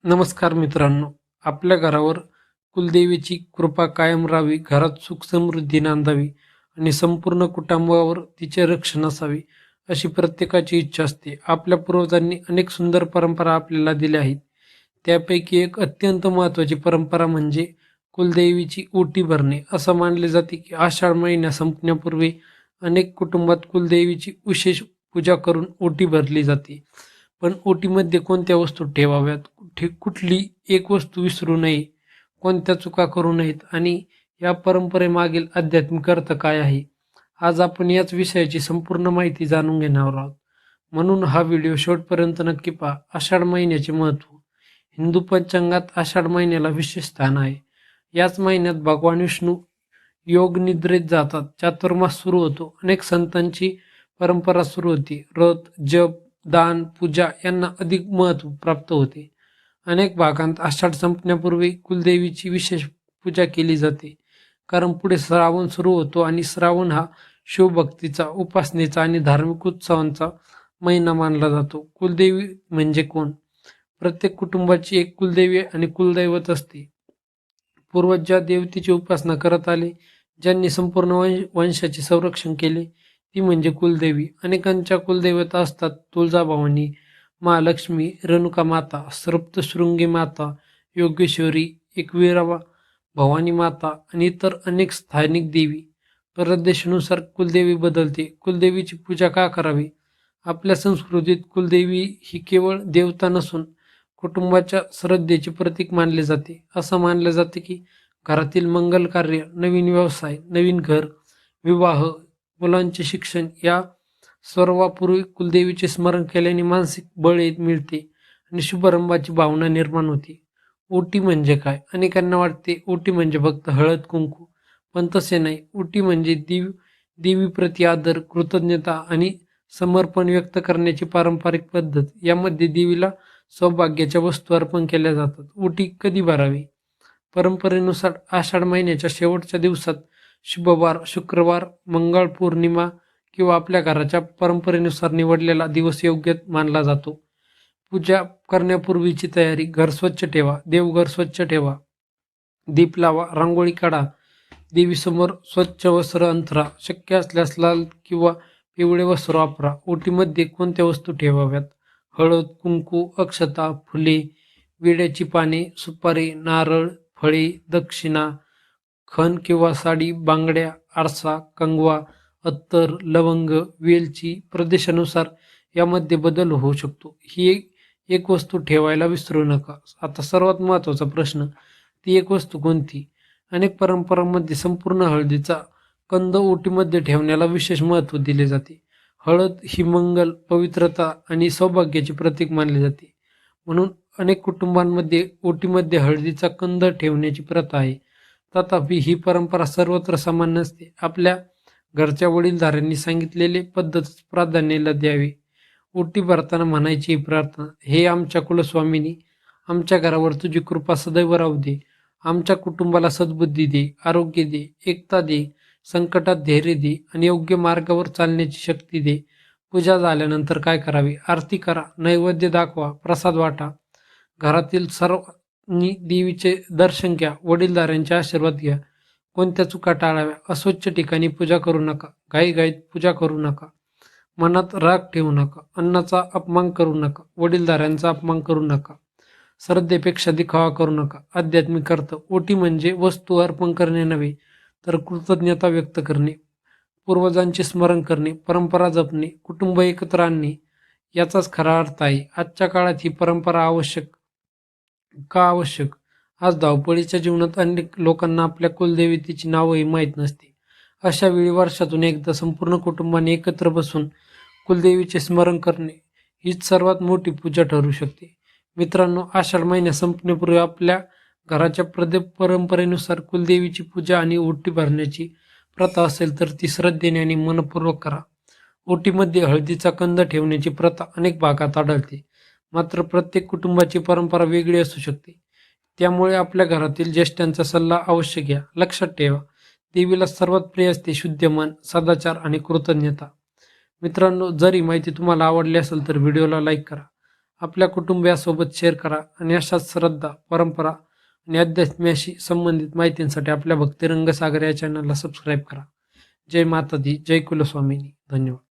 नमस्कार मित्रांनो, आपल्या घरावर कुलदेवीची कृपा कायम राहावी, घरात सुख समृद्धी नांदावी आणि संपूर्ण कुटुंबावर तिचे रक्षण असावे, अशी प्रत्येकाची इच्छा असते. आपल्या पूर्वजांनी अनेक सुंदर परंपरा आपल्याला दिल्या आहेत. त्यापैकी एक अत्यंत महत्त्वाची परंपरा म्हणजे कुलदेवीची ओटी भरणे. असं मानले जाते की आषाढ महिना संपण्यापूर्वी अनेक कुटुंबात कुलदेवीची विशेष पूजा करून ओटी भरली जाते. पण ओटीमध्ये कोणत्या वस्तू ठेवाव्यात, कुठली एक वस्तू विसरू नये, कोणत्या चुका करू नयेत आणि या परंपरेमागील आध्यात्मिक अर्थ काय आहे, आज आपण याच विषयाची संपूर्ण माहिती जाणून घेणार आहोत. म्हणून हा व्हिडिओ शेवटपर्यंत नक्की पहा. आषाढ महिन्याचे महत्त्व. हिंदू पंचांगात आषाढ महिन्याला विशेष स्थान आहे. याच महिन्यात भगवान विष्णू योग निद्रेत जातात, चातुर्मास सुरू होतो, अनेक संतांची परंपरा सुरू होती, व्रत, जप, दान, पूजा यांना अधिक महत्त्व प्राप्त होते. अनेक भागांत आषाढ संपण्यापूर्वी कुलदेवीची विशेष पूजा केली जाते, कारण पुढे श्रावण सुरू होतो आणि श्रावण हा शिवभक्तीचा, उपासनेचा आणि धार्मिक उत्सवांचा महिना मानला जातो. कुलदेवी म्हणजे कोण? प्रत्येक कुटुंबाची एक कुलदेवी आणि कुलदैवत असते. पूर्वज ज्या देवतेची उपासना करत आले, ज्यांनी संपूर्ण वंशाचे संरक्षण केले, ती म्हणजे कुलदेवी. अनेकांच्या कुलदैवता असतात तुळजाभवानी, महालक्ष्मी, रेणुका माता, सप्तशृंगी माता, योगेश्वरी, एकविरा भवानी माता आणि इतर अनेक स्थानिक देवी. प्रदेशानुसार कुलदेवी बदलते. कुलदेवीची पूजा का करावी? आपल्या संस्कृतीत कुलदेवी ही केवळ देवता नसून कुटुंबाच्या श्रद्धेचे प्रतीक मानले जाते. असं मानलं जाते की घरातील मंगल कार्य, नवीन व्यवसाय, नवीन घर, विवाह, मुलांचे शिक्षण या सर्वापूर्वी कुलदेवीचे स्मरण केल्याने मानसिक बळ मिळते आणि शुभारंभाची भावना निर्माण होते. ओटी म्हणजे काय? अनेकांना वाटते ओटी म्हणजे फक्त हळद कुंकू, पण तसे नाही. ओटी म्हणजे देवीप्रती आदर, कृतज्ञता आणि समर्पण व्यक्त करण्याची पारंपरिक पद्धत. यामध्ये देवीला सौभाग्याच्या वस्तू अर्पण केल्या जातात. ओटी कधी भरावी? परंपरेनुसार आषाढ महिन्याच्या शेवटच्या दिवसात, शुभवार, शुक्रवार, मंगळ पौर्णिमा किंवा आपल्या घराच्या परंपरेनुसार निवडलेला दिवस योग्य मानला जातो. पूजा करण्यापूर्वीची तयारी. घर स्वच्छ ठेवा, देवघर स्वच्छ ठेवा, दीप लावा, रांगोळी काढा, देवीसमोर स्वच्छ वस्त्र अंथरा, शक्य असल्यास लाल किंवा पिवळे वस्त्र वापरा. ओटीमध्ये कोणत्या वस्तू ठेवाव्यात? हळद, कुंकू, अक्षता, फुले, विड्याची पाने, सुपारी, नारळ, फळे, दक्षिणा, खण किंवा साडी, बांगड्या, आरसा, कंगवा, अत्तर, लवंग, वेलची. प्रदेशानुसार यामध्ये बदल होऊ शकतो. ही एक वस्तू ठेवायला विसरू नका. आता सर्वात महत्त्वाचा प्रश्न, ती एक वस्तू कोणती? अनेक परंपरांमध्ये संपूर्ण हळदीचा कंद ओटीमध्ये ठेवण्याला विशेष महत्त्व दिले जाते. हळद ही मंगल, पवित्रता आणि सौभाग्याचे प्रतीक मानले जाते. म्हणून अनेक कुटुंबांमध्ये ओटीमध्ये हळदीचा कंद ठेवण्याची प्रथा आहे. तथापि ही परंपरा सर्वत्र समान नसते. आपल्या घरच्या वडीलधाऱ्यांनी सांगितलेले पद्धत प्राधान्याला द्यावे. ओटी भरताना म्हणायची ही प्रार्थना, हे आमच्या कुलस्वामिनी, आमच्या घरावर तुझी कृपा सदैव राहू दे. आमच्या कुटुंबाला सद्बुद्धी दे, आरोग्य दे, एकता दे, संकटात धैर्य दे आणि योग्य मार्गावर चालण्याची शक्ती दे. पूजा झाल्यानंतर काय करावे? आरती करा, नैवेद्य दाखवा, प्रसाद वाटा. घरातील सर्वांनी देवीचे दर्शन घ्या, वडीलधाऱ्यांचे आशीर्वाद घ्या. कोणत्या चुका टाळाव्या? अस्वच्छ ठिकाणी पूजा करू नका, घाईघाईत पूजा करू नका, मनात राग ठेवू नका, अन्नाचा अपमान करू नका, वडीलधाऱ्यांचा अपमान करू नका, श्रद्धेपेक्षा दिखावा करू नका. आध्यात्मिक अर्थ. ओटी म्हणजे वस्तू अर्पण करणे नव्हे, तर कृतज्ञता व्यक्त करणे, पूर्वजांचे स्मरण करणे, परंपरा जपणे, कुटुंब एकत्र आणणे याचाच खरा अर्थ आहे. आजच्या काळात ही परंपरा आवश्यक? आज धावपळीच्या जीवनात अनेक लोकांना आपल्या कुलदेवतेची नावही माहीत नसते. अशा वेळी वर्षातून एकदा संपूर्ण कुटुंबाने एकत्र बसून कुलदेवीचे स्मरण करणे हीच सर्वात मोठी पूजा ठरू शकते. मित्रांनो, आषाढ महिन्यात संपण्यापूर्वी आपल्या घराच्या परंपरेनुसार कुलदेवीची पूजा आणि ओटी भरण्याची प्रथा असेल तर ती श्रद्धेने आणि मनपूर्वक करा. ओटीमध्ये हळदीचा कंद ठेवण्याची प्रथा अनेक भागात आढळते, मात्र प्रत्येक कुटुंबाची परंपरा वेगळी असू शकते. त्यामुळे आपल्या घरातील ज्येष्ठांचा सल्ला अवश्य घ्या. लक्षात ठेवा, देवीला सर्वात प्रिय असते शुद्ध मन, सदाचार आणि कृतज्ञता. मित्रांनो, जर ही माहिती तुम्हाला आवडली असेल तर व्हिडिओला लाईक करा आपल्या कुटुंबियासोबत शेअर करा आणि अशाच श्रद्धा, परंपरा आणि अध्यात्म्याशी संबंधित माहितींसाठी आपल्या भक्तिरंग सागर या चॅनलला सबस्क्राईब करा. जय माता दी, जय कुलस्वामिनी. धन्यवाद.